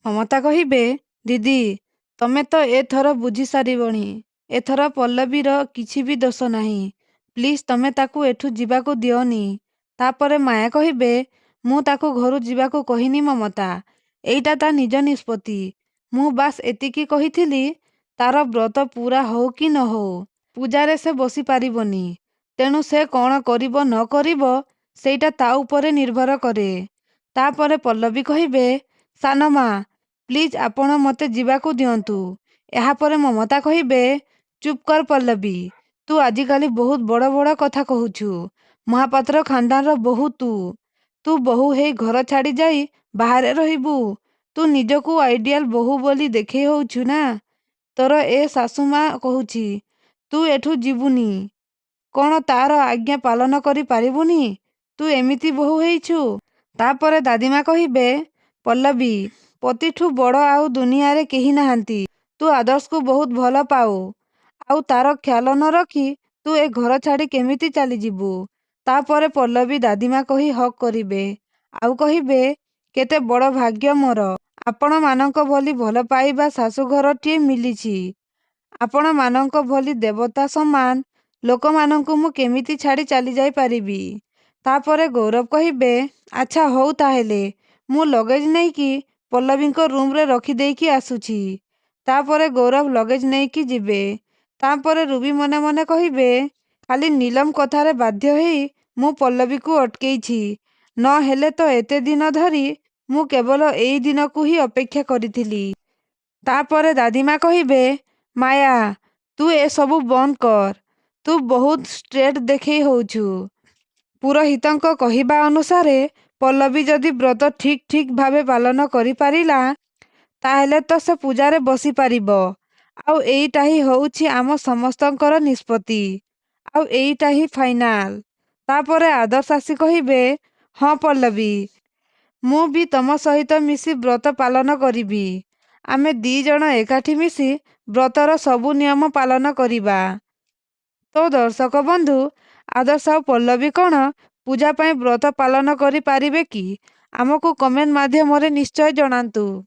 ମମତା କହିବେ, ଦିଦି ତମେ ତ ଏଥର ବୁଝି ସାରିବଣି। ଏଥର ପଲ୍ଲବୀର କିଛି ବି ଦୋଷ ନାହିଁ। ପ୍ଲିଜ୍ ତମେ ତାକୁ ଏଠୁ ଯିବାକୁ ଦିଅନି। ତାପରେ ମାୟା କହିବେ, ମୁଁ ତାକୁ ଘରୁ ଯିବାକୁ କହିନି ମମତା। ଏଇଟା ତା ନିଜ ନିଷ୍ପତ୍ତି। ମୁଁ ବାସ୍ ଏତିକି କହିଥିଲି ତାର ବ୍ରତ ପୂରା ହଉ କି ନ ହଉ ପୂଜାରେ ସେ ବସି ପାରିବନି। ତେଣୁ ସେ କ'ଣ କରିବ ନ କରିବ ସେଇଟା ତା ଉପରେ ନିର୍ଭର କରେ। ତାପରେ ପଲ୍ଲବୀ କହିବେ, ସାନମା ପ୍ଲିଜ୍ ଆପଣ ମୋତେ ଯିବାକୁ ଦିଅନ୍ତୁ। ଏହାପରେ ମମତା କହିବେ, ଚୁପ୍ କର ପଲ୍ଲବୀ। ତୁ ଆଜିକାଲି ବହୁତ ବଡ଼ ବଡ଼ କଥା କହୁଛୁ। ମହାପାତ୍ର ଖାନଦାନର ବୋହୂ ତୁ। ତୁ ବୋହୂ ହେଇ ଘର ଛାଡ଼ି ଯାଇ ବାହାରେ ରହିବୁ। ତୁ ନିଜକୁ ଆଇଡିଆଲ ବୋହୂ ବୋଲି ଦେଖେଇ ହଉଛୁ ନା। ତୋର ଏ ଶାଶୁମା କହୁଛି ତୁ ଏଠୁ ଯିବୁନି। କ'ଣ ତାର ଆଜ୍ଞା ପାଳନ କରି ପାରିବୁନି? ତୁ ଏମିତି ବୋହୂ ହେଇଛୁ। ତାପରେ ଦାଦିମା କହିବେ, ପଲ୍ଲବୀ ପତିଠୁ ବଡ଼ ଆଉ ଦୁନିଆରେ କେହି ନାହାନ୍ତି। ତୁ ଆଦର୍ଶକୁ ବହୁତ ଭଲ ପାଉ। ଆଉ ତାର ଖ୍ୟାଲ ନ ରଖି ତୁ ଏ ଘର ଛାଡ଼ି କେମିତି ଚାଲିଯିବୁ? ତାପରେ ପଲ୍ଲବୀ ଦାଦିମା କହି ହକ୍ କରିବେ। ଆଉ କହିବେ, କେତେ ବଡ଼ ଭାଗ୍ୟ ମୋର। ଆପଣମାନଙ୍କ ଭଳି ଭଲ ପାଇବା ଶାଶୁଘରଟିଏ ମିଳିଛି। ଆପଣମାନଙ୍କ ଭଳି ଦେବତା ସମାନ ଲୋକମାନଙ୍କୁ ମୁଁ କେମିତି ଛାଡ଼ି ଚାଲିଯାଇ ପାରିବି? ତାପରେ ଗୌରବ କହିବେ, ଆଚ୍ଛା ହଉ ତାହେଲେ ମୁଁ ଲଗେଜ ନେଇକି ପଲ୍ଲବୀଙ୍କ ରୁମ୍ରେ ରଖିଦେଇକି ଆସୁଛି। ତାପରେ ଗୌରବ ଲଗେଜ ନେଇକି ଯିବେ। ତାପରେ ରୁବି ମନେ ମନେ କହିବେ, ଖାଲି ନୀଲମ କଥାରେ ବାଧ୍ୟ ହେଇ ମୁଁ ପଲ୍ଲବୀକୁ ଅଟକେଇଛି। ନ ହେଲେ ତ ଏତେ ଦିନ ଧରି ମୁଁ କେବଳ ଏଇ ଦିନକୁ ହିଁ ଅପେକ୍ଷା କରିଥିଲି। ତାପରେ ଦାଦିମା କହିବେ, ମାୟା ତୁ ଏସବୁ ବନ୍ଦ କର। ତୁ ବହୁତ ଷ୍ଟ୍ରେଟ୍ ଦେଖେଇ ହଉଛୁ। ପୁରୋହିତଙ୍କ କହିବା ଅନୁସାରେ ପଲ୍ଲବୀ ଯଦି ବ୍ରତ ଠିକ୍ ଠିକ୍ ଭାବେ ପାଳନ କରିପାରିଲା ତାହେଲେ ତ ସେ ପୂଜାରେ ବସିପାରିବ। ଆଉ ଏଇଟା ହିଁ ହେଉଛି ଆମ ସମସ୍ତଙ୍କର ନିଷ୍ପତ୍ତି। ଆଉ ଏଇଟା ହିଁ ଫାଇନାଲ। ତାପରେ ଆଦର୍ଶ ଆସି କହିବେ, ହଁ ପଲ୍ଲବୀ ମୁଁ ବି ତମ ସହିତ ମିଶି ବ୍ରତ ପାଳନ କରିବି। ଆମେ 2 ଜଣ ଏକାଠି ମିଶି ବ୍ରତର ସବୁ ନିୟମ ପାଳନ କରିବା। ତ ଦର୍ଶକ ବନ୍ଧୁ, ଆଦର୍ଶ ଆଉ ପଲ୍ଲବୀ କ'ଣ ପୂଜା ପାଇଁ ବ୍ରତ ପାଳନ କରିପାରିବେ କି? ଆମକୁ କମେଣ୍ଟ ମାଧ୍ୟମରେ ନିଶ୍ଚୟ ଜଣାନ୍ତୁ।